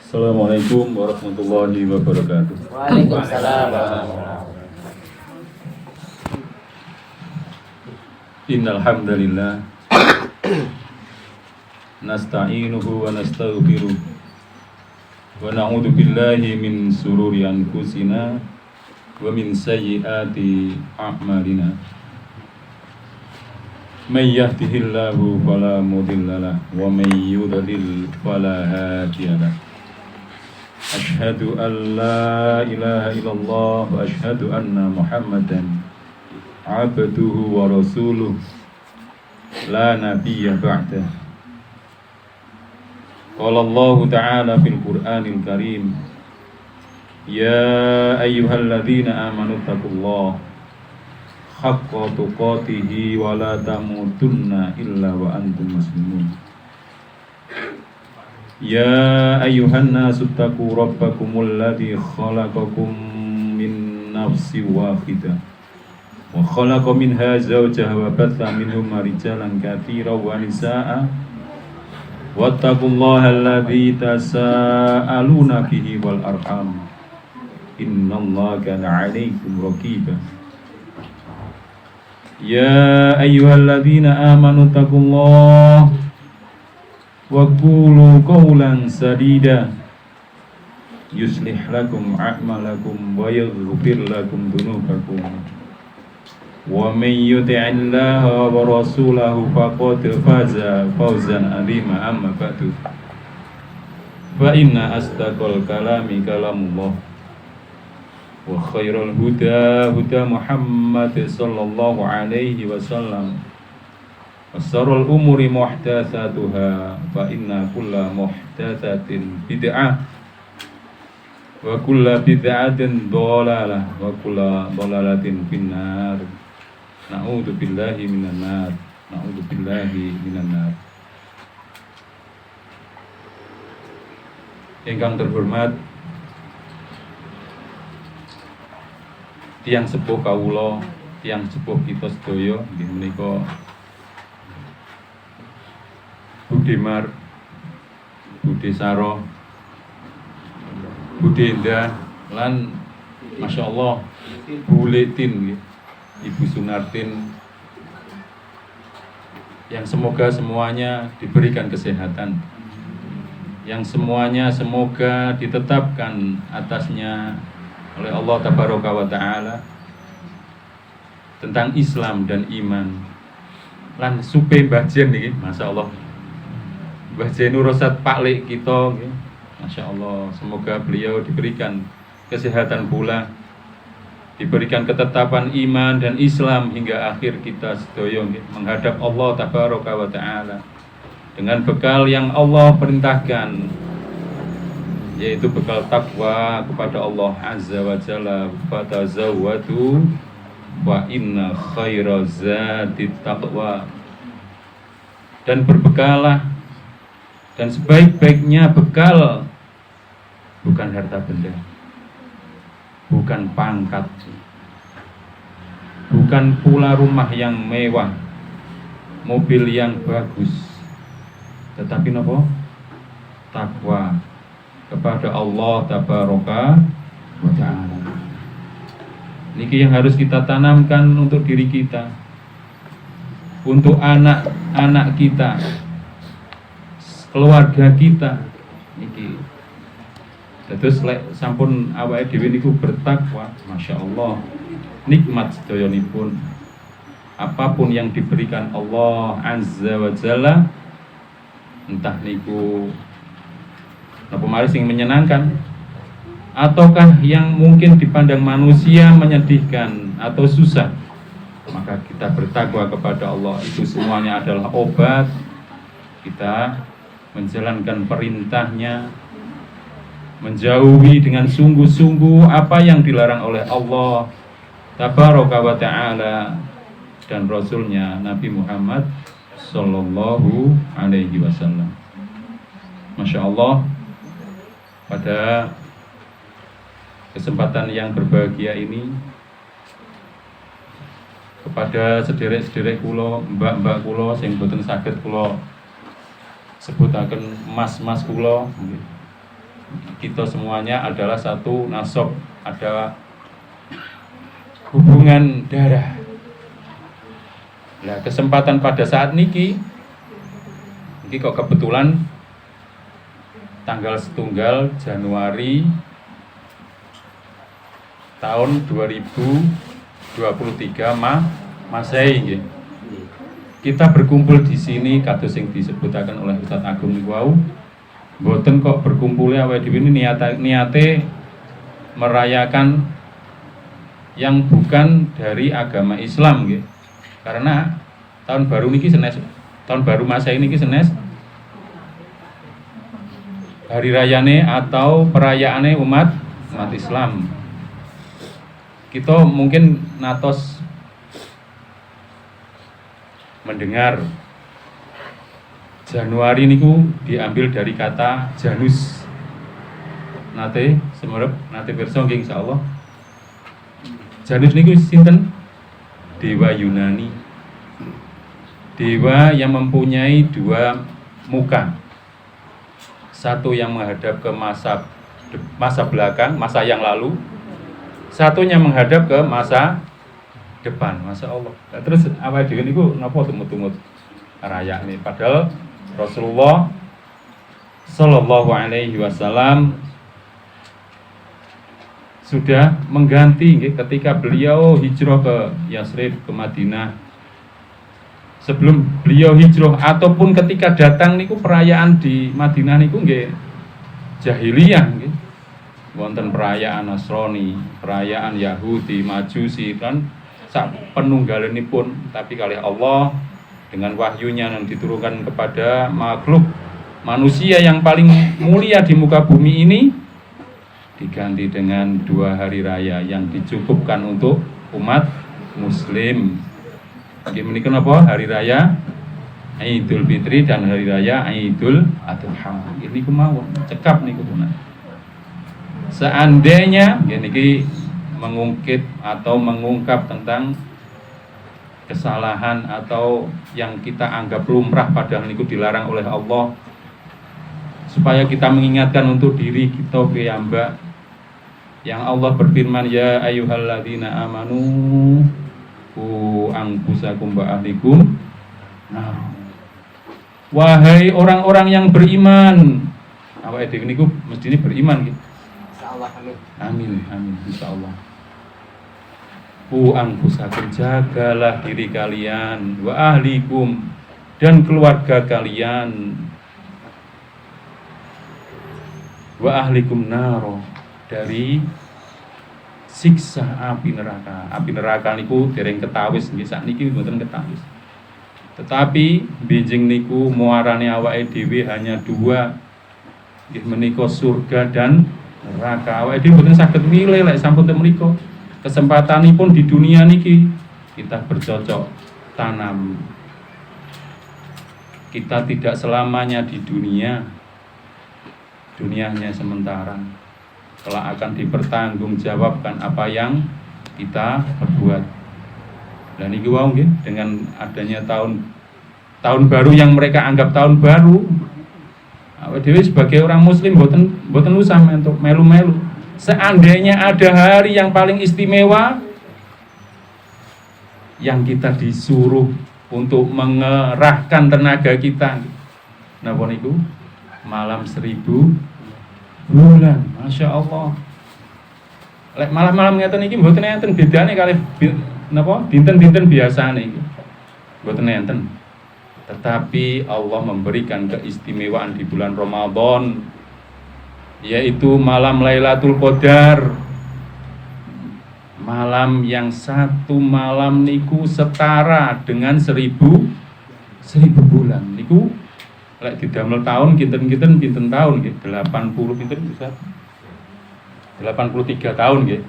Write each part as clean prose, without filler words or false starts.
Assalamualaikum warahmatullahi wabarakatuh. Waalaikumsalam. Innal hamdalillah nasta'inuhu wa nastaghfiruh wa na'udzu billahi min sururi anfusina wa min sayyiati a'malina. May yahdihillahu fala mudhillalah wa may yudlil fala hadiyalah. Asyhadu an la ilaha illallah wa asyhadu anna Muhammadan abduhu wa rasuluh la nabiyya ba'dah. Qala Allah ta'ala fil Qur'anil Karim, ya ayyuhalladzina amanu taqullaha haqqa tuqatihi wa la tamutunna illa wa antum muslimun. Ya ayyuhan nasu taqu rabbakumul ladzi khalaqakum min nafsin wahidah wa khalaqa minha zawjaha wa batha minhuma rijalan katsiran wa nisaa'a wattaqullaha alladzi tasaaluna bihi wal arham innallaha kana 'alaikum raqiba. Ya ayyuhalladzina amanu taqullaha wa qulu qawlan sadida yuslih lakum a'malakum wa yaghfir lakum dhunubakum wa may yuti'illaha wa rasulahu faqad faza fawzan 'azima. Amma ba'du, fa inna asdaqal kalami kalamullah wa khairal huda huda Muhammad sallallahu alaihi wasallam wa syarrul umuri muhdatsatuha fa inna kulla muhdatsatin bid'ah wa kulla bid'atin dhalalah wa kulla dhalalatin finnar. Na'udzu billahi minan nar. Na'udzu billahi minan nar. Ingkang terhormat tiyang sepuh kawula, tiyang sepuh kita sedaya inggih menika Bude Mar, Bude Saro, Bude Endah, lan Masya Allah Bu Letin, Ibu Sunartin, yang semoga semuanya diberikan kesehatan, yang semuanya semoga ditetapkan atasnya oleh Allah Tabaraka wa Ta'ala tentang Islam dan iman. Lan supe Mbah Jen niki, Masya Allah, Mbah Jen Nurosat Paklik kita, Masya Allah, semoga beliau diberikan kesehatan pula, diberikan ketetapan iman dan Islam hingga akhir kita sedaya menghadap Allah Tabaraka wa Ta'ala dengan bekal yang Allah perintahkan, yaitu bekal takwa kepada Allah Azza wa Jalla. Fatazawwadu wa inna khaira zati taqwa, dan berbekalah, dan sebaik-baiknya bekal bukan harta benda, bukan pangkat, bukan pula rumah yang mewah, mobil yang bagus, tetapi nopo? Takwa kepada Allah Tabaraka wa Ta'ala. Niki yang harus kita tanamkan untuk diri kita, untuk anak-anak kita, keluarga kita. Niki terus sampun awake dhewe niku bertakwa, Masya Allah, nikmat sedayanipun. Apapun yang diberikan Allah Azza wa Jalla, entah niku napa mari sing menyenangkan ataukah yang mungkin dipandang manusia menyedihkan atau susah, maka kita bertakwa kepada Allah. Itu semuanya adalah obat kita menjalankan perintahnya, menjauhi dengan sungguh-sungguh apa yang dilarang oleh Allah Tabaraka wa Ta'ala dan Rasulnya Nabi Muhammad Sallallahu Alaihi Wasallam. Masya Allah, pada kesempatan yang berbahagia ini, kepada sederek-sederek kula, mbak-mbak kula sing boten saged kula sebutaken mas-mas kula, kita semuanya adalah satu nasab, ada hubungan darah. Nah, kesempatan pada saat niki kok kebetulan tanggal 1 Januari tahun 2023 Masehi nggih. Kita berkumpul di sini kados sing disebutaken oleh Ustaz Agung niku wau. Mboten kok berkumpulnya awake dhewe ini niate merayakan yang bukan dari agama Islam nggih. Karena tahun baru niki senes, tahun baru Masehi niki senes hari rayane atau perayaane umat Islam. Kita mungkin natos mendengar Januari niku diambil dari kata Janus. Nate semerep nate pirsa nggih insyaallah. Janus niku sinten? Dewa Yunani. Dewa yang mempunyai dua muka. Satu yang menghadap ke masa belakang, masa yang lalu. Satunya menghadap ke masa depan. Masya Allah. Nah, terus awake dhewe niku napa tumut-tumut raya ini, padahal Rasulullah Sallallahu Alaihi Wasallam sudah mengganti ketika beliau hijrah ke Yasrib, ke Madinah. Sebelum beliau hijrah ataupun ketika datang niku perayaan di Madinah niku nggih jahiliyah nggih. Wonten perayaan Nasrani, perayaan Yahudi, Majusi kan sak penunggalanipun, tapi kali Allah dengan wahyunya yang diturunkan kepada makhluk manusia yang paling mulia di muka bumi ini diganti dengan 2 hari raya yang dicukupkan untuk umat muslim. Nggih menika napa? Hari raya Idul Fitri dan hari raya Idul Adha. Ini kemawon cekap niku punan. Seandainya niki mengungkit atau mengungkap tentang kesalahan atau yang kita anggap lumrah padahal niku dilarang oleh Allah, supaya kita mengingatkan untuk diri kita piyambak yang Allah berfirman, ya ayyuhalladzina amanu qu anfusakum wa ahlikum. Nah, wahai orang-orang yang beriman, awake dhewe niku mestine beriman gitu. Insyaallah amin. Amin insyaallah. Qu anfusakum, jagalah diri kalian, wa ahlikum, dan keluarga kalian, wa ahlikum naro, dari siksa api neraka. Api neraka niku dereng ketawis nggih, sakniki mboten ketawis. Tetapi benjing niku muarane awake dhewe hanya 2, nggih menika surga dan neraka. Awake dhewe mboten saged milih lek sampun ten mriku. Kesempatanipun di dunia niki kita bercocok tanam. Kita tidak selamanya di dunia. Dunia hanya sementara. Kelak akan dipertanggungjawabkan apa yang kita perbuat. Dan iki wau nggih, dengan adanya tahun baru yang mereka anggap tahun baru, awake dhewe sebagai orang muslim mboten usah untuk melu-melu. Seandainya ada hari yang paling istimewa yang kita disuruh untuk mengerahkan tenaga kita, napa niku? Malam 1000 bulan, masya Allah. Lek malam-malam ngeten iki mboten enten bedane kalih napa dinten-dinten biasane iki. Mboten enten. Tetapi Allah memberikan keistimewaan di bulan Ramadan, yaitu malam Lailatul Qadar. Malam yang satu malam niku setara dengan 1000 bulan. Niku lek didamel tahun kinten-kinten pinten tahun nggih? 80 pinten bisa. 83 tahun nggih.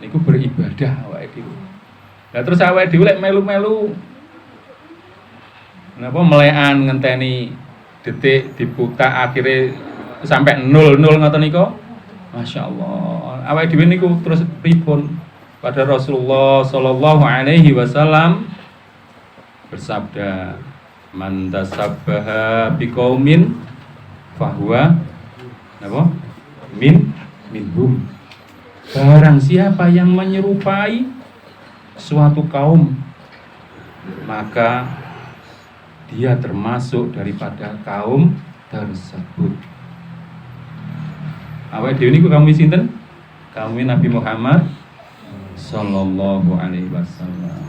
Niku beribadah awake dhewe. Lah terus awake dhewe lek melu-melu napa melekan ngenteni detik diputak akhirnya sampai 00 ngoten niku. Masya Allah. Awake dhewe niku terus pripun? Pada Rasulullah Sallallahu Alaihi Wasallam bersabda, man tasabbaha biqaumin fahuwa napa minhum. Barang siapa yang menyerupai suatu kaum, maka dia termasuk daripada kaum tersebut. Awake dhewe niku kaum sinten? Kaum Nabi Muhammad sallallahu alaihi wasallam.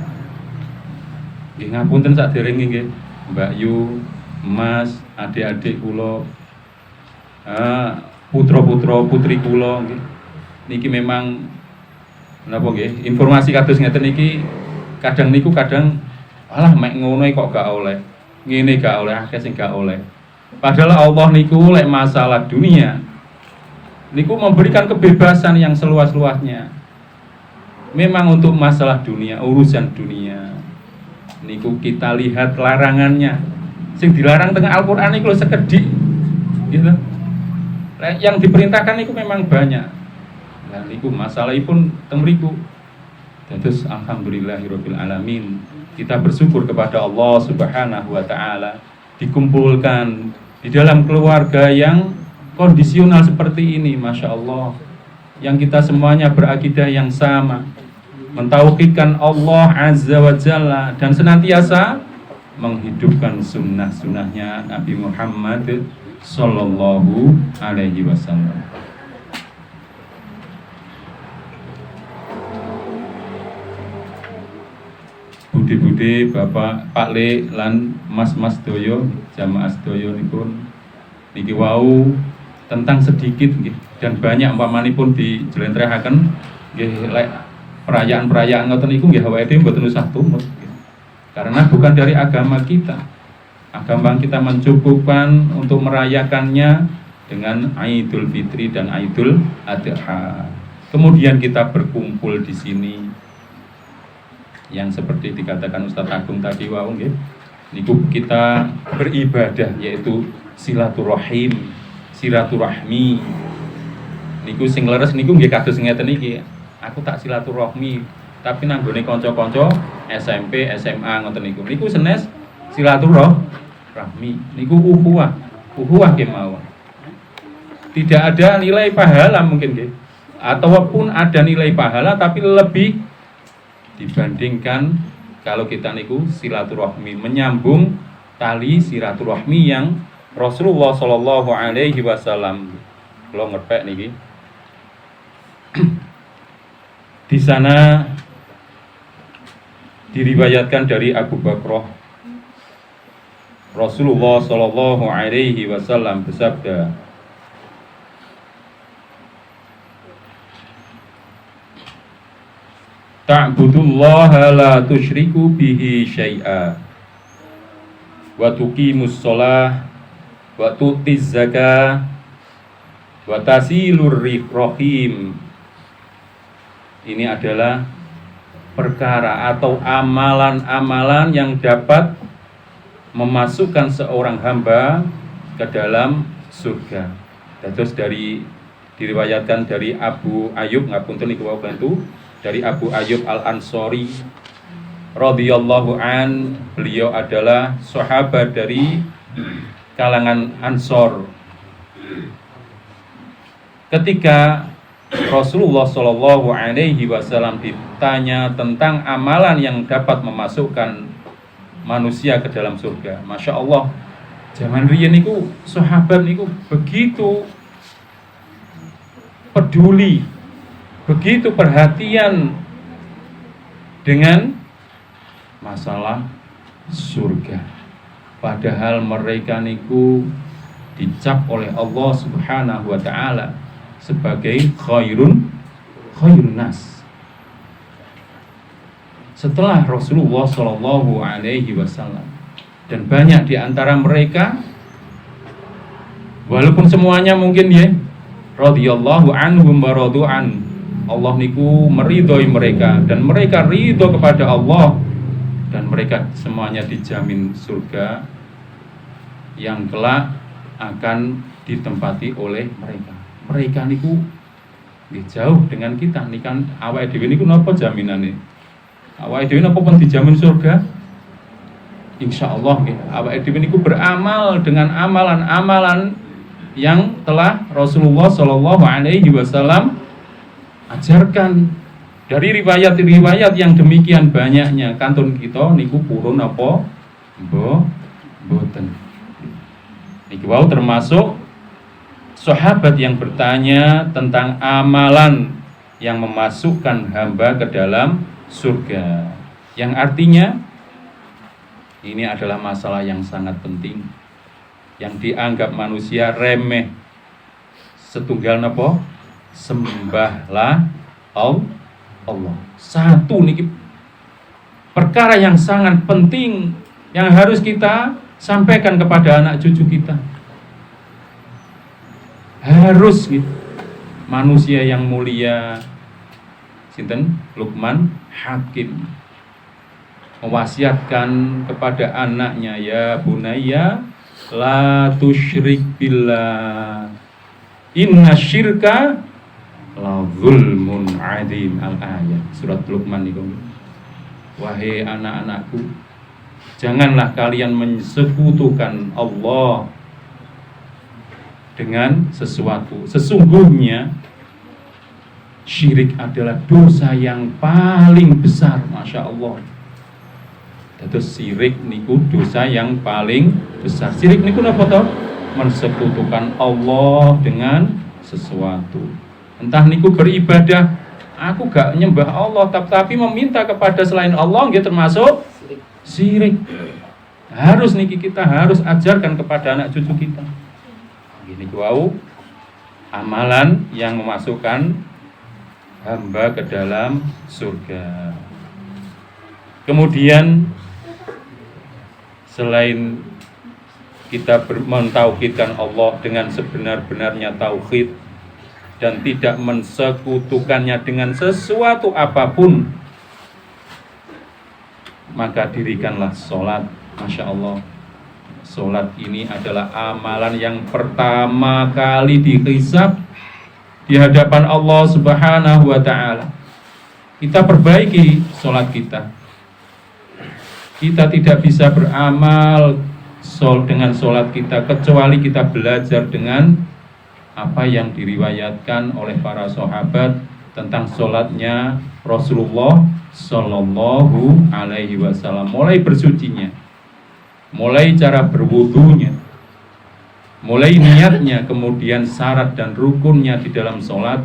Nggih ngapunten saderenge nggih, Mbak Yu, Mas, adik-adik kula, putra-putra putri kula nggih. Niki memang napa nggih, informasi kados ngeten niki kadang alah mek ngono kok gak oleh. Ngene gak oleh, akeh sing gak oleh. Padahal Allah niku lek masalah dunia niku memberikan kebebasan yang seluas-luasnya. Memang untuk masalah dunia, urusan dunia niku kita lihat larangannya. Sing dilarang tengah Al-Qur'an niku sekedhik gitu. Yang diperintahkan niku memang banyak. Nah niku masalahipun teng mriku. Dados alhamdulillahirabbil alamin. Kita bersyukur kepada Allah Subhanahu wa taala dikumpulkan di dalam keluarga yang kondisional seperti ini, Masya Allah, yang kita semuanya berakidah yang sama, mentauhidkan Allah Azza wa Jalla dan senantiasa menghidupkan sunnah-sunnahnya Nabi Muhammad Sallallahu Alaihi Wasallam. Budi-budi Bapak Pak Le lan Mas Doyo, jamaah Doyo niki wau tentang sedikit nggih dan banyak umpamanipun dijlentrehaken nggih lek perayaan-perayaan ngoten niku nggih awake dhewe mboten usah tumut nggih. Karena bukan dari agama kita. Agama kita mencukupkan untuk merayakannya dengan Idul Fitri dan Idul Adha. Kemudian kita berkumpul di sini yang seperti dikatakan Ustadz Agung tadi wau nggih. Niku kita beribadah yaitu silaturahim, silaturahmi. Niku sing leres niku nggih kados ngeten iki. Aku tak silaturahmi, tapi nanggone kanca-kanca SMP, SMA ngoten niku. Niku senes silaturahmi. Niku ukhuwah kemawon. Tidak ada nilai pahala mungkin nggih. Ataupun ada nilai pahala tapi lebih dibandingkan kalau kita niku silaturahmi, menyambung tali silaturahmi yang Rasulullah Shallallahu Alaihi Wasallam kalau ngerpek niki di sana diriwayatkan dari Abu Bakrah Rasulullah Shallallahu Alaihi Wasallam bersabda, ta'budullaha la tusyriku bihi syai'a wa tuqimus shalah wa tu'tiz zakah wa tasilur rahim. Ini adalah perkara atau amalan-amalan yang dapat memasukkan seorang hamba ke dalam surga. Terus diriwayatkan dari Abu Ayyub ngapunten niku wau bantu dari Abu Ayyub Al-Ansori radhiyallahu an, beliau adalah sahabat dari kalangan Ansor. Ketika Rasulullah Shallallahu Alaihi Wasallam ditanya tentang amalan yang dapat memasukkan manusia ke dalam surga, Masya Allah, zaman riyen niku sahabat niku begitu peduli, begitu perhatian dengan masalah surga. Padahal mereka niku dicap oleh Allah Subhanahu wa taala sebagai khairun nas. Setelah Rasulullah Shallallahu Alaihi Wasallam, dan banyak di antara mereka, walaupun semuanya mungkin ya radhiyallahu anhum wa radu an, Allah niku meridhoi mereka dan mereka ridho kepada Allah, dan mereka semuanya dijamin surga yang kelak akan ditempati oleh mereka. Mereka niku jauh dengan kita nih kan, awake dhewe niku napa jaminane? Awake dhewe napa pun dijamin surga? Insyaallah nggih. Awake dhewe niku beramal dengan amalan-amalan yang telah Rasulullah Shallallahu Alaihi Wasallam ajarkan. Dari riwayat-riwayat yang demikian banyaknya, kantun kita niku purun apa mboten. Niki wau termasuk sahabat yang bertanya tentang amalan yang memasukkan hamba ke dalam surga. Yang artinya ini adalah masalah yang sangat penting, yang dianggap manusia remeh. Setunggal napa? Sembahlah Allah. Satu niki perkara yang sangat penting yang harus kita sampaikan kepada anak cucu kita. Harus gitu. Manusia yang mulia sinten Luqman Hakim mewasiatkan kepada anaknya, ya bunayya la tusyrik billah inna syirka la zulmun adzim. Al-ayat surat Luqman itu. Wahai anak-anakku, janganlah kalian mensekutukan Allah dengan sesuatu. Sesungguhnya syirik adalah dosa yang paling besar. Masya Allah. Terus syirik niku dosa yang paling besar. Syirik niku napa toh? Mensekutukan Allah dengan sesuatu. Entah niku beribadah, aku gak nyembah Allah tapi meminta kepada selain Allah, nggih termasuk syirik. Harus niki kita harus ajarkan kepada anak cucu kita. Gini wau amalan yang memasukkan hamba ke dalam surga. Kemudian selain kita mentauhidkan Allah dengan sebenar-benarnya tauhid dan tidak mensekutukannya dengan sesuatu apapun, maka dirikanlah sholat. Masya Allah, sholat ini adalah amalan yang pertama kali dihisab di hadapan Allah Subhanahu wa ta'ala. Kita perbaiki sholat kita. Kita tidak bisa beramal dengan sholat kita kecuali kita belajar dengan apa yang diriwayatkan oleh para sahabat tentang sholatnya Rasulullah Shallallahu Alaihi Wasallam. Mulai bersucinya, mulai cara berwudunya, mulai niatnya, kemudian syarat dan rukunnya di dalam sholat.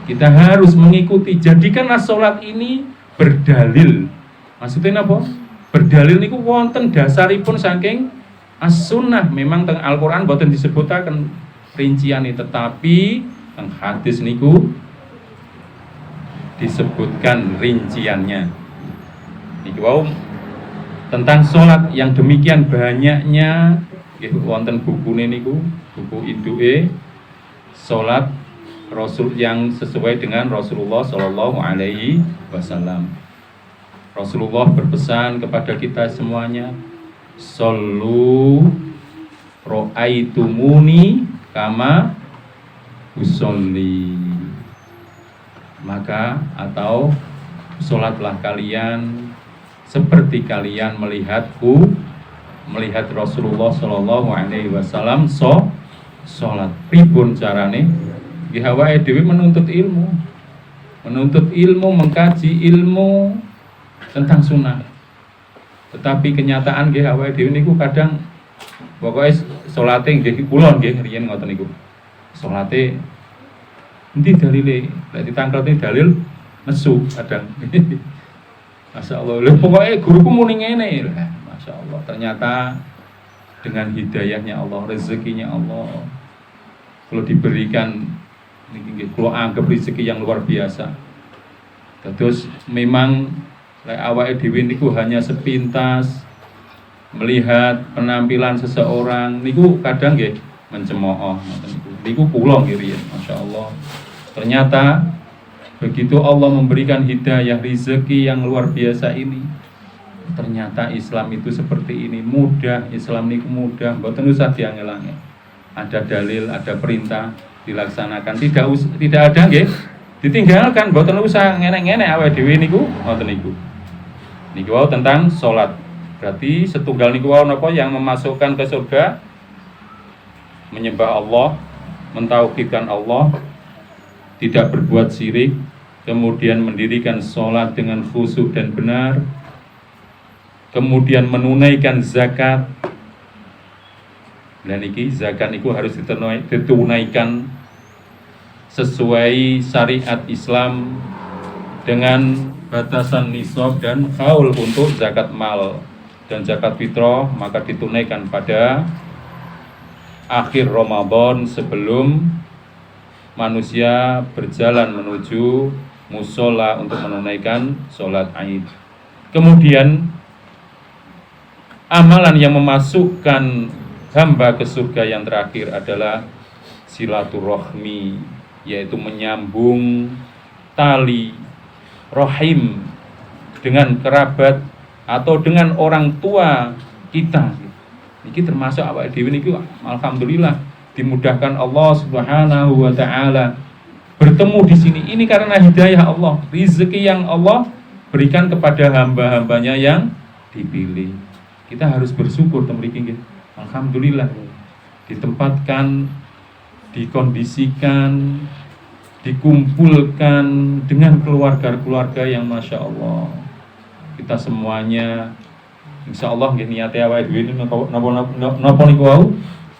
Kita harus mengikuti. Jadikanlah sholat ini berdalil. Maksudnya apa? Berdalil niku wonten dasaripun saking as-sunnah. Memang teng Al-Qur'an boten disebutaken rinciane, tetapi teng hadis niku disebutkan rinciannya. Niku wau tentang sholat yang demikian banyaknya, wonten bukune niku, buku induke sholat Rasul yang sesuai dengan Rasulullah Shallallahu Alaihi Wasallam. Rasulullah berpesan kepada kita semuanya, Sallu ro'aitumuni kama usolli. Maka atau sholatlah kalian seperti kalian melihatku, melihat Rasulullah Shallallahu Alaihi Wasallam sholat. Pripun carane? Awake dhewe menuntut ilmu, mengkaji ilmu tentang sunnah. Tetapi kenyataan nggih awake dhewe niku kadang pokoke salate nggih kula nggih riyen ngoten niku. Salate endi dalile? Lek ditangkleti dalil nesu kadang. Masyaallah. Lha pokoke guruku muni ngene. Masyaallah. Ternyata dengan hidayahnya Allah, rezekinya Allah, kalau diberikan niki kula anggap rezeki yang luar biasa. Terus memang lek awake dhewe niku hanya sepintas melihat penampilan seseorang niku kadang nggih mencemooh ngoten niku. Niku kula nggih riyen, masyaallah. Ternyata begitu Allah memberikan hidayah rezeki yang luar biasa ini, ternyata Islam itu seperti ini, mudah. Islam niku mudah, mboten usah diangel-angel. Ada dalil, ada perintah, dilaksanakan, tidak ada nggih ditinggalkan, mboten usah ngenek-ngenek awake dhewe niku ngoten niku. Niki wau tentang salat. Berarti setunggal niku wau napa yang memasukkan ke surga, menyembah Allah, mentauhidkan Allah, tidak berbuat syirik, kemudian mendirikan sholat dengan khusyuk dan benar, kemudian menunaikan zakat. Dan iki zakat itu harus ditunaikan sesuai syariat Islam dengan batasan nisab dan haul untuk zakat mal dan zakat fitrah, maka ditunaikan pada akhir Ramadan sebelum manusia berjalan menuju musola untuk menunaikan sholat Aid. Kemudian amalan yang memasukkan hamba ke surga yang terakhir adalah silaturahmi, yaitu menyambung tali rahim dengan kerabat atau dengan orang tua kita. Ini termasuk awake dhewe niki alhamdulillah dimudahkan Allah Subhanahu wa taala bertemu di sini. Ini karena hidayah Allah, rezeki yang Allah berikan kepada hamba-hambanya yang dipilih. Kita harus bersyukur temriki nggih. Alhamdulillah ditempatkan, dikondisikan, dikumpulkan dengan keluarga-keluarga yang masya Allah. Kita semuanya insya Allah nggih niate awake dhewe napa niku wau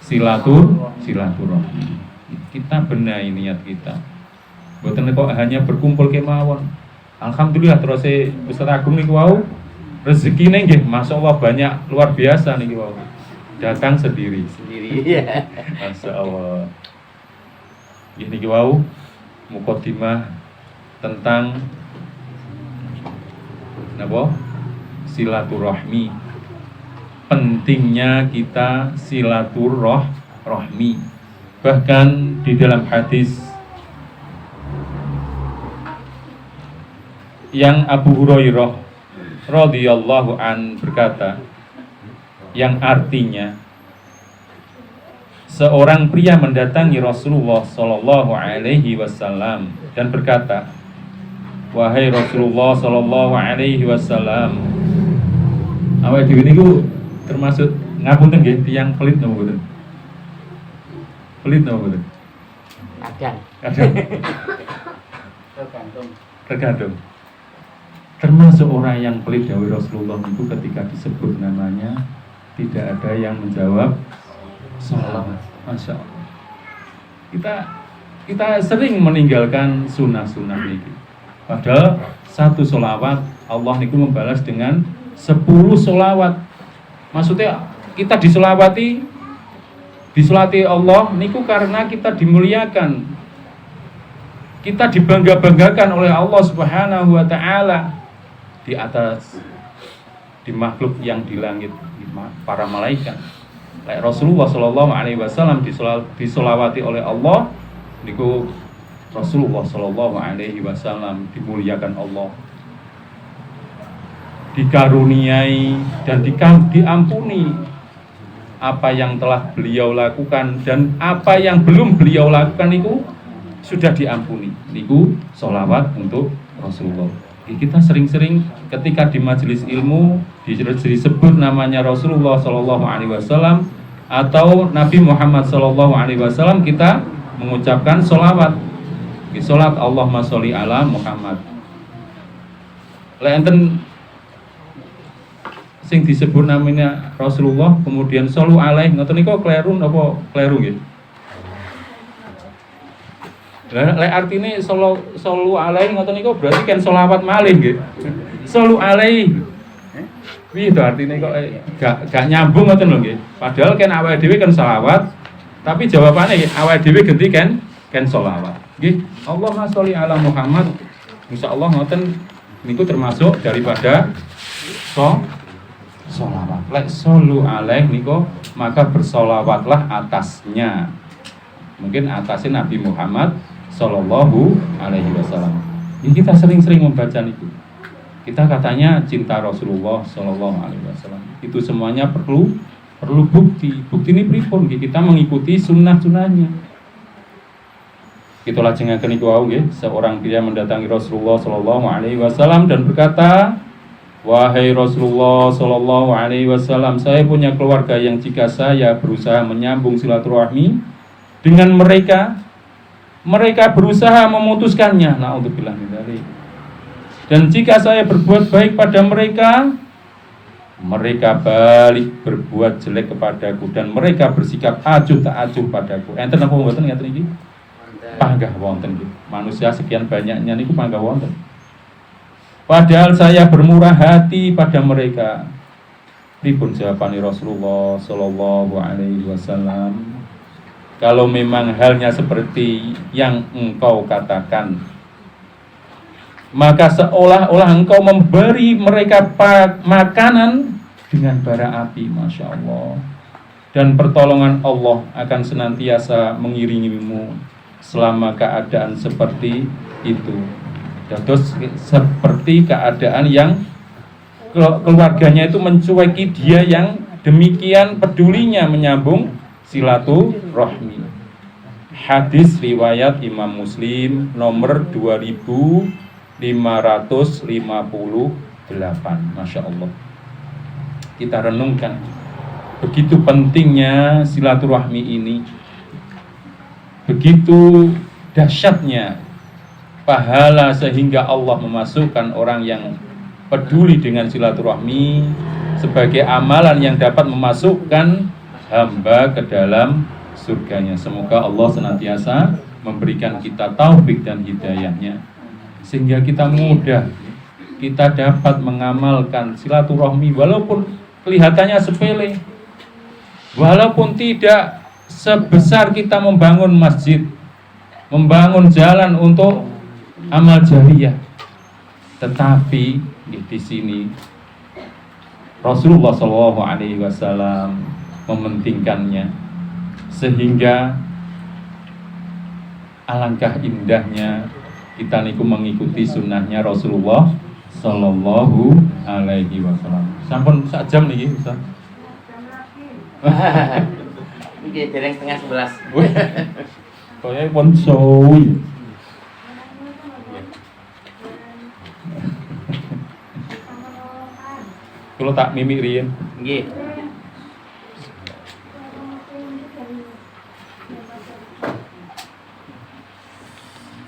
silaturahmi. Kita benahi niat kita. Mboten kok hanya berkumpul kemawon. Alhamdulillah terus Ustaz Agung niku wau rezekine nggih masyaallah banyak luar biasa niki wau. Datang sendiri. Iya. Masyaallah. Niki wau mukadimah tentang napa? Silaturahmi. Pentingnya kita silaturahmi. Bahkan di dalam hadis yang Abu Hurairah radhiyallahu an berkata, yang artinya seorang pria mendatangi Rasulullah sallallahu alaihi wasallam dan berkata, "Wahai Rasulullah sallallahu alaihi wasallam, awake dhewe niku termasuk ngapunten nggih tiyang pelit napa mboten? Pelit napa mboten? Kadang. Tergantung. Termasuk orang yang pelit dawuh Rasulullah itu ketika disebut namanya tidak ada yang menjawab salam. Masya Allah. Kita sering meninggalkan sunnah-sunnah ini. Padahal satu sholawat Allah niku membalas dengan 10 sholawat. Maksudnya kita disolawati Allah niku karena kita dimuliakan, kita dibangga-banggakan oleh Allah Subhanahu wa taala di atas, di makhluk yang di langit, para malaikat. Like Rasulullah sallallahu alaihi wasallam disolawati oleh Allah niku Rasulullah sallallahu alaihi wasallam dimuliakan Allah, dikaruniai dan diampuni apa yang telah beliau lakukan dan apa yang belum beliau lakukan niku sudah diampuni. Niku sholawat untuk Rasulullah. Kita sering-sering ketika di majelis ilmu disebut namanya Rasulullah sallallahu alaihi wasallam atau Nabi Muhammad sallallahu alaihi wasallam, kita mengucapkan sholawat. Salat Allahumma sholli ala Muhammad. Lenten sing disebut namanya Rasulullah kemudian shollu alaihi ngoten niku kleru napa kleru nggih? Lek artine shollu alaihi ngoten niku berarti kan sholawat malih nggih. Shollu alaihi. Piye to artine kok gak nyambung ngoten lho nggih. Padahal kan awake dhewe kan sholawat, tapi jawabane awake dhewe ganti kan sholawat. Nggih. Allahumma sholli ala Muhammad. Insyaallah ngoten niku termasuk daripada sholawat. Lek shollu alaihi niku maka bersolawatlah atasnya. Mungkin atasnya Nabi Muhammad sallallahu alaihi wasallam. Ini kita sering-sering membaca niku. Kita katanya cinta Rasulullah sallallahu alaihi wasallam. Itu semuanya perlu bukti. Bukti ini pripun kita mengikuti sunnah-sunnahnya. Kita lajengaken niku wau nggih, seorang pria mendatangi Rasulullah sallallahu alaihi wasallam dan berkata, Wahai Rasulullah Shallallahu Alaihi Wasallam, saya punya keluarga yang jika saya berusaha menyambung silaturahmi dengan mereka, mereka berusaha memutuskannya. Na'udzubillah min dzalik. Dan jika saya berbuat baik pada mereka, mereka balik berbuat jelek kepadaku dan mereka bersikap acuh tak acuh padaku. Enten apa mboten ngaten iki? Panggah wonten iki. Manusia sekian banyaknya niku panggah wonten. Padahal saya bermurah hati pada mereka. Pripun jawabane Rasulullah Shallallahu Alaihi Wasallam? Kalau memang halnya seperti yang engkau katakan, maka seolah-olah engkau memberi mereka makanan dengan bara api, Masya Allah. Dan pertolongan Allah akan senantiasa mengiringimu selama keadaan seperti itu. Terus seperti keadaan yang keluarganya itu mencueki dia yang demikian pedulinya menyambung silaturahmi. Hadis riwayat Imam Muslim nomor 2558. Masya Allah. Kita renungkan begitu pentingnya silaturahmi ini, begitu dahsyatnya pahala sehingga Allah memasukkan orang yang peduli dengan silaturahmi sebagai amalan yang dapat memasukkan hamba ke dalam surganya. Semoga Allah senantiasa memberikan kita taufik dan hidayahnya sehingga kita mudah kita dapat mengamalkan silaturahmi walaupun kelihatannya sepele, walaupun tidak sebesar kita membangun masjid, membangun jalan untuk amal jariyah, tetapi di sini Rasulullah Shallallahu Alaihi Wasallam mementingkannya sehingga alangkah indahnya kita niku mengikuti sunnahnya Rasulullah Shallallahu Alaihi Wasallam. Sampun sak jam niki Ustaz. Iki dereng setengah 11. Kaya pun suwi. Kalau tak mimik riyen. Nggih.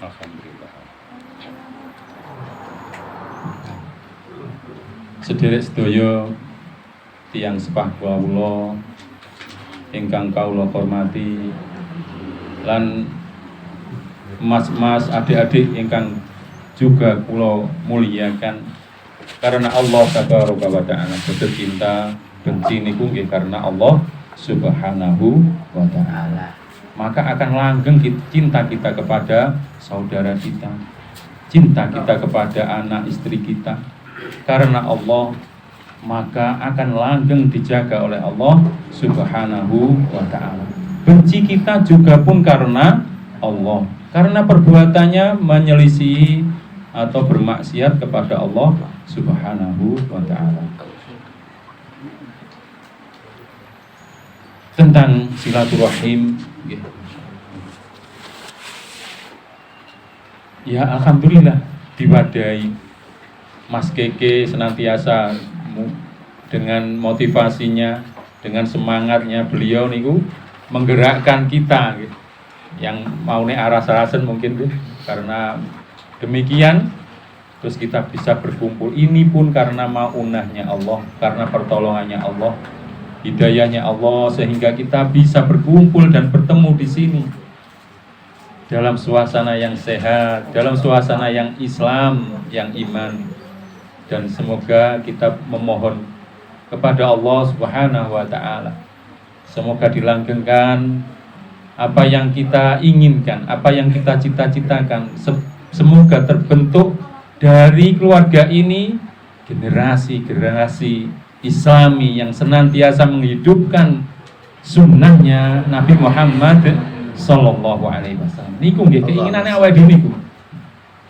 Alhamdulillah. Sederek sedaya tiyang sepah kawula ingkang kawula hormati lan mas-mas adik-adik ingkang juga kula muliakan. Karena Allah tabaraka wa ta'ala betul cinta benci niku nggih karena Allah subhanahu wa ta'ala. Maka akan langgeng cinta kita kepada saudara kita, cinta kita kepada anak istri kita karena Allah, maka akan langgeng dijaga oleh Allah subhanahu wa ta'ala. Benci kita juga pun karena Allah, karena perbuatannya menyelisih atau bermaksiat kepada Allah subhanahu wa ta'ala. Tentang silaturahim, ya alhamdulillah diwadahi Mas Keke senantiasa dengan motivasinya, dengan semangatnya beliau niku menggerakkan kita yang mau nih aras-arasen mungkin tuh karena demikian terus kita bisa berkumpul ini pun karena maunahnya Allah, karena pertolongannya Allah, hidayahnya Allah sehingga kita bisa berkumpul dan bertemu di sini dalam suasana yang sehat, dalam suasana yang Islam, yang iman. Dan semoga kita memohon kepada Allah Subhanahu wa ta'ala, semoga dilanggengkan apa yang kita inginkan, apa yang kita cita-citakan. Semoga terbentuk dari keluarga ini generasi-generasi Islami yang senantiasa menghidupkan sunnahnya Nabi Muhammad Sallallahu Alaihi Wasallam. Niku nggih keinginane awake dhewe niku.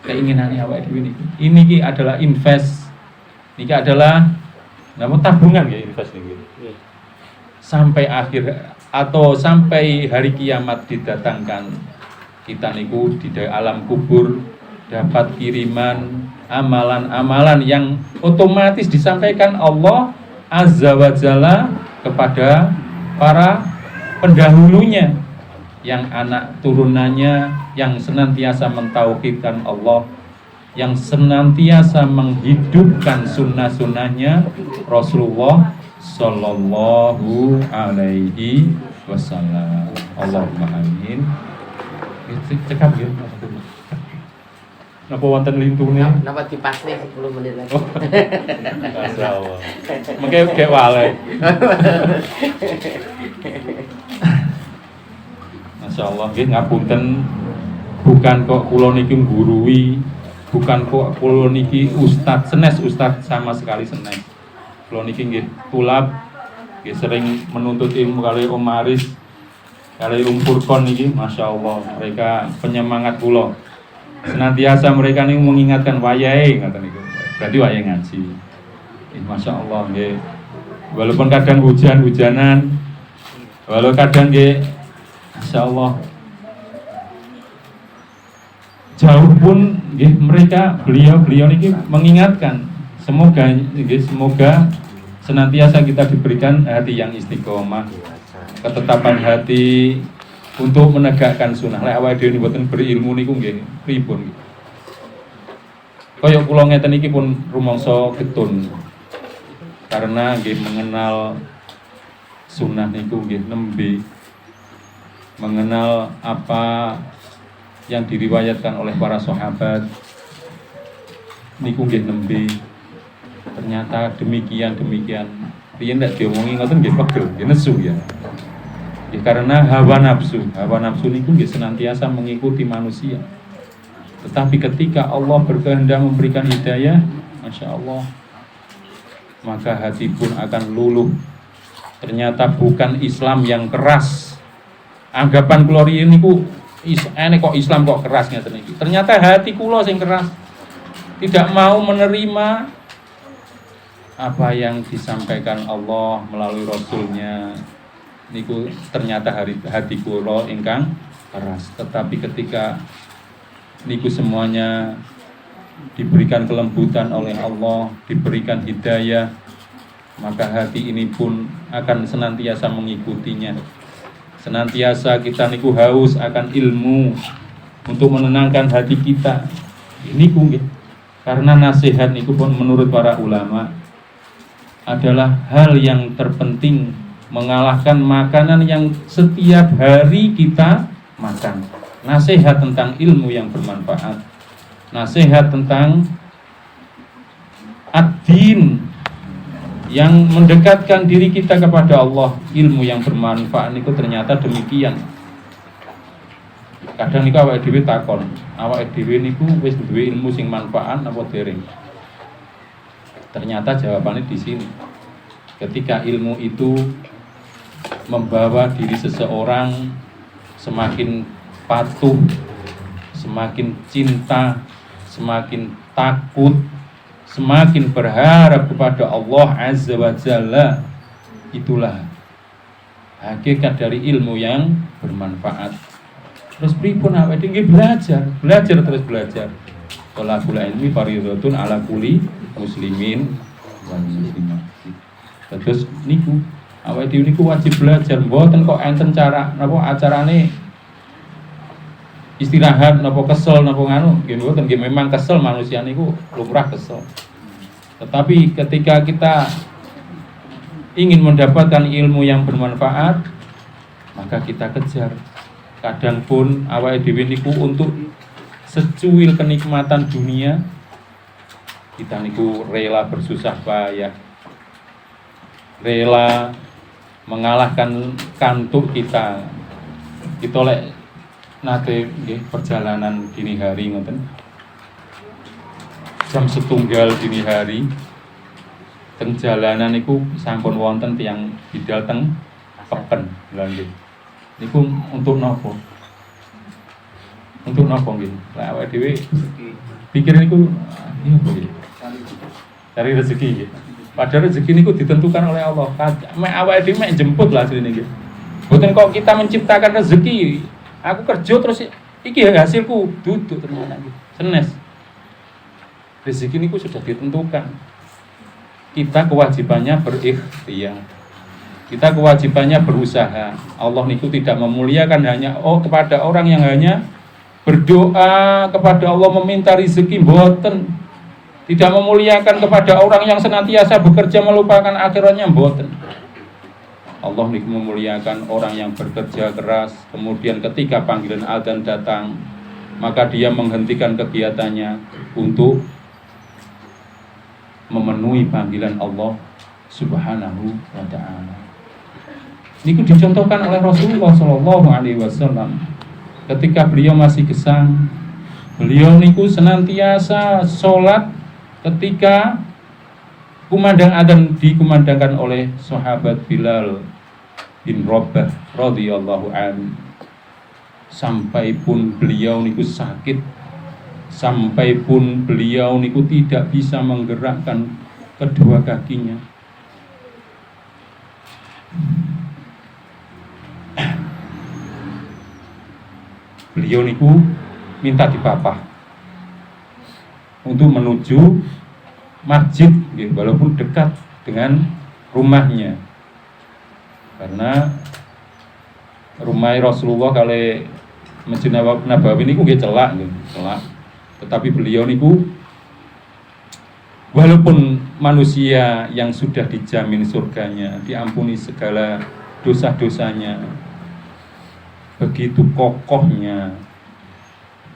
Keinginane awake dhewe niku. Ini adalah invest. Niki adalah tabungan ya invest niki. Sampai akhir atau sampai hari kiamat didatangkan kita niku di alam kubur dapat kiriman amalan-amalan yang otomatis disampaikan Allah Azza wa Jalla kepada para pendahulunya, yang anak turunannya yang senantiasa mentauhidkan Allah, yang senantiasa menghidupkan sunnah-sunnahnya Rasulullah Sallallahu Alaihi Wasallam. Allahumma amin. Cekap ya. Napa wonten lintune? Napa dipasne 10 menit lagi. Oh. Masyaallah. Mengke kayak wale. Masyaallah nggih ngapunten, bukan kok kula niki nggurui, bukan kok kula niki ustaz sama sekali senes. Kula niki nggih tulab, nggih sering menuntut ilmu kali Om Maris, kali Om Furqon niki, masyaallah mereka penyemangat kula. Senantiasa mereka ini mengingatkan wayahe ngoten niku. Berarti wayahe ngaji. Masyaallah nggih. Walaupun kadang hujan-hujanan, walau kadang nggih masyaallah jauh pun nggih mereka beliau niki mengingatkan. Semoga senantiasa kita diberikan hati yang istiqomah, ketetapan hati untuk menegakkan sunnah. Lek awake dhewe mboten berilmu niku nggih pripun. Kaya kula ngeten iki pun rumangsa getun. Karena nggih mengenal sunnah niku nggih nembe. Mengenal apa yang diriwayatkan oleh para sahabat niku nggih nembe. Ternyata demikian. Riyen nek diomongi ngoten nggih pegel, nggih nesu ya. Ya, karena hawa nafsu niku nggih senantiasa mengikuti manusia. Tetapi ketika Allah berkehendak memberikan hidayah, Masya Allah, maka hati pun akan luluh. Ternyata bukan Islam yang keras. Anggapan glori niku kok Islam kok keras ngeten iki. Ternyata hati kula sing keras. Tidak mau menerima apa yang disampaikan Allah melalui Rasulnya. Niku ternyata hati kula ingkang keras. Tetapi ketika niku semuanya diberikan kelembutan oleh Allah, diberikan hidayah, maka hati ini pun akan senantiasa mengikutinya. Senantiasa kita niku haus akan ilmu untuk menenangkan hati kita. Ini nggih. Karena nasihat niku pun menurut para ulama adalah hal yang terpenting, mengalahkan makanan yang setiap hari kita makan. Nasihat tentang ilmu yang bermanfaat, nasihat tentang ad-din yang mendekatkan diri kita kepada Allah, ilmu yang bermanfaat itu ternyata demikian. Kadang niku awake dhewe takon, awake dhewe niku wis duwe ilmu sing manfaat apa dereng? Ternyata jawabannya di sini. Ketika ilmu itu membawa diri seseorang semakin patuh, semakin cinta, semakin takut, semakin berharap kepada Allah Azza wa Jalla, itulah hakikat dari ilmu yang bermanfaat. Terus pripun awake dhewe belajar terus belajar. Thalabul ilmi fardhatun ala kulli muslimin wal muslimat. Terus niku awake dhewe niku wajib belajar, mboten kok enten cara napa acarane istirahat napa kesel napa nganu, nggih mboten, nggih memang kesel, manusia niku lumrah kesel. Tetapi ketika kita ingin mendapatkan ilmu yang bermanfaat, maka kita kejar. Kadang pun awake dhewe niku untuk secuil kenikmatan dunia, kita niku rela bersusah payah, rela mengalahkan kantuk kita. Kita lek nate nggih perjalanan dini hari ngoten, jam 1 dini hari teng jalanan niku sampun wonten tiyang bidal teng peken lha nggih. Niku untuk napa? Untuk napa nggih? Lah awake dhewe pikir niku iya nggih. Cari rezeki nggih. Padahal rezeki niku ditentukan oleh Allah. Mek awake dhewe mek jemput lah asline nggih. Mboten kok kita menciptakan rezeki. Aku kerja terus iki hasilku duduk ternyata nggih. Senes. Rezeki niku sudah ditentukan. Kita kewajibannya berikhtiar. Kita kewajibannya berusaha. Allah niku tidak memuliakan hanya kepada orang yang hanya berdoa kepada Allah meminta rezeki, mboten. Tidak memuliakan kepada orang yang senantiasa bekerja melupakan akhiratnya, mboten. Allah niku memuliakan orang yang bekerja keras, kemudian ketika panggilan adzan datang, maka dia menghentikan kegiatannya untuk memenuhi panggilan Allah Subhanahu wa ta'ala. Niku dicontohkan oleh Rasulullah Shallallahu Alaihi Wasallam. Ketika beliau masih gesang, beliau niku senantiasa sholat ketika kumandang adzan dikumandangkan oleh sahabat Bilal bin Rabah radhiyallahu anhu. Sampai pun beliau niku sakit, sampai pun beliau niku tidak bisa menggerakkan kedua kakinya. Beliau niku minta dipapah untuk menuju masjid, walaupun dekat dengan rumahnya, karena rumah Rasulullah kali Masjid Nabawi niku nggih celak. Tetapi beliau niku walaupun manusia yang sudah dijamin surganya, diampuni segala dosa-dosanya, begitu kokohnya,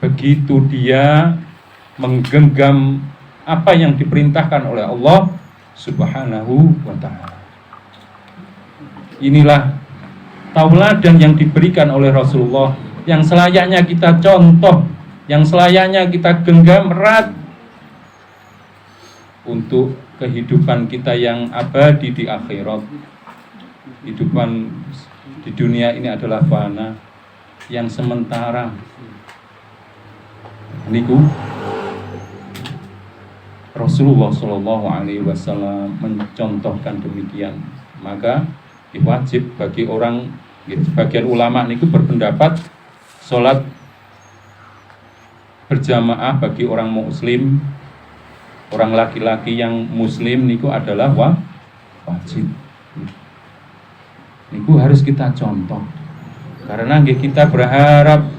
begitu dia menggenggam apa yang diperintahkan oleh Allah Subhanahu wa ta'ala. Inilah tauladan yang diberikan oleh Rasulullah, yang selayaknya kita contoh, yang selayaknya kita genggam erat untuk kehidupan kita yang abadi di akhirat. Kehidupan di dunia ini adalah fana, yang sementara. Niku Rasulullah Shallallahu Alaihi Wasallam mencontohkan demikian. Maka wajib bagi orang, sebagian ulama niku berpendapat sholat berjamaah bagi orang muslim, orang laki-laki yang muslim niku adalah wajib. Niku harus kita contoh, karena kita berharap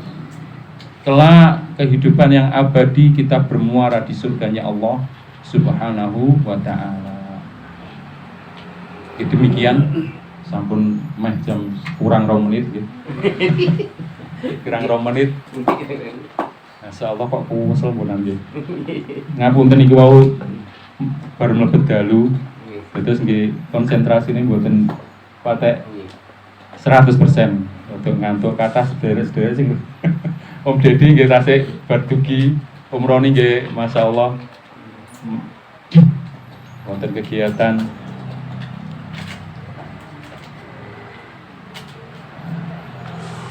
kelak kehidupan yang abadi kita bermuara di surganya Allah Subhanahu wa ta'ala. Demikian, sampun meh jam kurang 2 menit gitu. Kurang 2 menit. Masyaallah kok kusel punan nggih. Ngapunten iki wau bar mlebet dalu. Terus nggih konsentrasine mboten patek 100% untuk ngantuk kata sedherek-sedherek sing Om Deddy nggih tasik bar dugi, Om Roni nggih masyaallah wonten kegiatan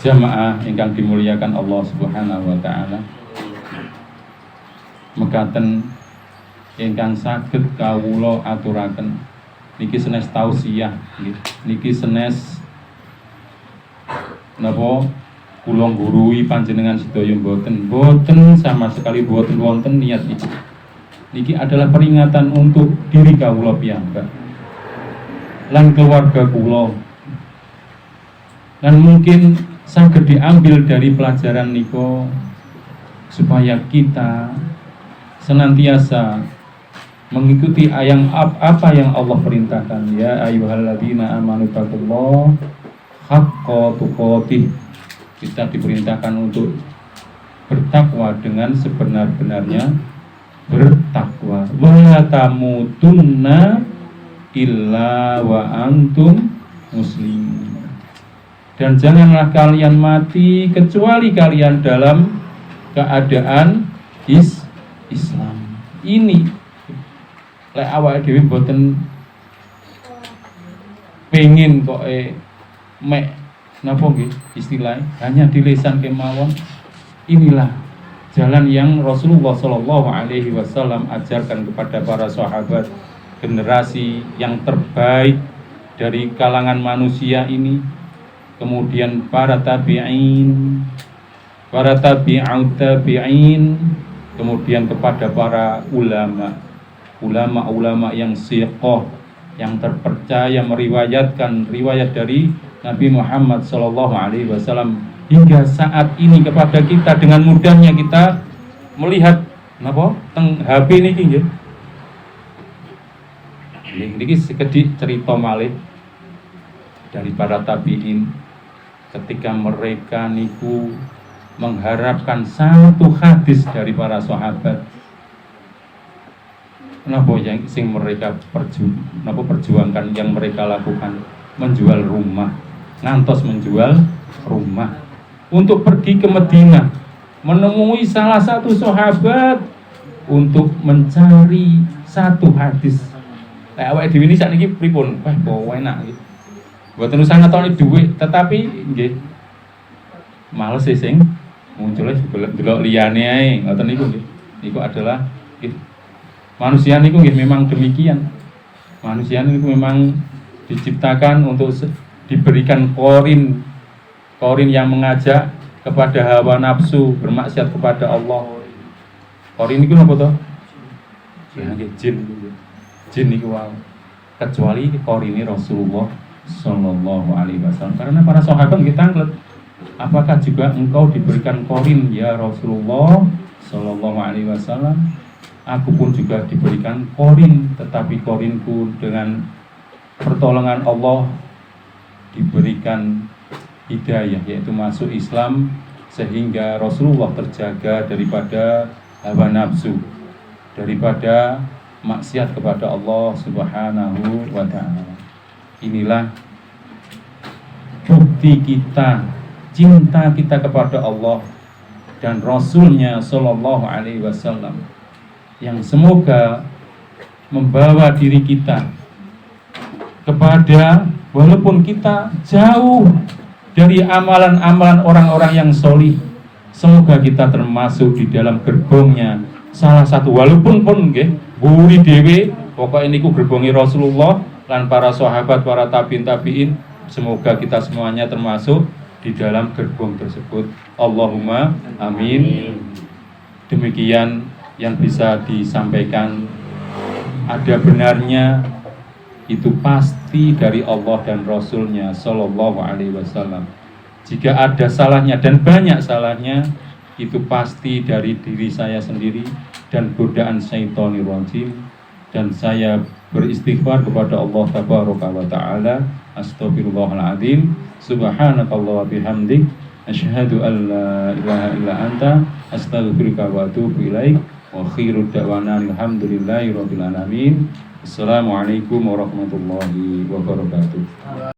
jamaah ingkang dimuliakan Allah Subhanahu wa taala. Mekaten ingkang saged kawula aturaken niki senes tausiah nggih. Niki senes napa kula nggurui panjenengan sedaya mboten sama sekali mboten wonten niat iki. Niki adalah peringatan untuk diri kawula piyambak lan keluarga kula. Dan mungkin saged diambil dari pelajaran niko supaya kita senantiasa mengikuti apa yang Allah perintahkan. Ya ayyuhalladzina amanu taqullaha haqqa tuqatih. Kita diperintahkan untuk bertakwa dengan sebenar-benarnya bertakwa. Wa tamutunna illa wa antum muslimun. Dan janganlah kalian mati kecuali kalian dalam keadaan Islam. Ini lek awake dhewe mboten pengin kok mek napa nggih istilahnya hanya di lisan kemawon. Inilah jalan yang Rasulullah Shallallahu Alaihi Wasallam ajarkan kepada para sahabat, generasi yang terbaik dari kalangan manusia ini. Kemudian para tabi'in, para tabi'in, kemudian kepada para ulama yang siqah, yang terpercaya meriwayatkan riwayat dari Nabi Muhammad SAW, hingga saat ini kepada kita dengan mudahnya kita melihat napa teng HP niki nggih. Niki sekedhik cerita malih dari para tabi'in ketika mereka niku mengharapkan satu hadis dari para sahabat. Napa yang sing mereka perjuangkan, yang mereka lakukan, menjual rumah, ngantos menjual rumah untuk pergi ke Madinah, menemui salah satu sahabat untuk mencari satu hadis. Awake dhewe niki sakniki pripun? Wah, kok enak iki. Mboten usah ngetoni dhuwit, tetapi nggih males sing muncul delok liyane ae, ngoten niku nggih. Niku adalah nggih, manusia niku nggih memang demikian. Manusia niku memang diciptakan untuk diberikan korin yang mengajak kepada hawa nafsu, bermaksiat kepada Allah. Korin niku napa to? Ya nggih jin. Jin niku wae. Kecuali korine Rasulullah Sallallahu Alaihi Wasallam. Karena para sahabat kita ngeliat, apakah juga engkau diberikan korin ya Rasulullah Sallallahu Alaihi Wasallam? Aku pun juga diberikan korin, tetapi korinku dengan pertolongan Allah diberikan hidayah, yaitu masuk Islam, sehingga Rasulullah terjaga daripada hawa nafsu, daripada maksiat kepada Allah Subhanahu wa Ta'ala. Inilah bukti kita, cinta kita kepada Allah dan Rasulnya Sallallahu Alaihi Wasallam, yang semoga membawa diri kita kepada, walaupun kita jauh dari amalan-amalan orang-orang yang solih, semoga kita termasuk di dalam gerbongnya salah satu, walaupun pun nggih buri dhewe pokoknya niku gerbongi Rasulullah lan para sahabat, para tabi'in, semoga kita semuanya termasuk di dalam gerbong tersebut. Allahumma amin. Demikian yang bisa disampaikan. Ada benarnya, itu pasti dari Allah dan Rasulnya Sallallahu Alaihi Wasallam. Jika ada salahnya, dan banyak salahnya, itu pasti dari diri saya sendiri dan godaan syaitonir rajim. Dan saya beristighfar kepada Allah Tabaraka wa Ta'ala. Astaghfirullahaladzim. Subhanakallah wa bihamdik, asyhadu an la ilaha illa anta, astaghfiruka wa atubu ilaik. Wa khairu da'wana alhamdulillahi rabbil alamin. Assalamualaikum warahmatullahi wabarakatuh.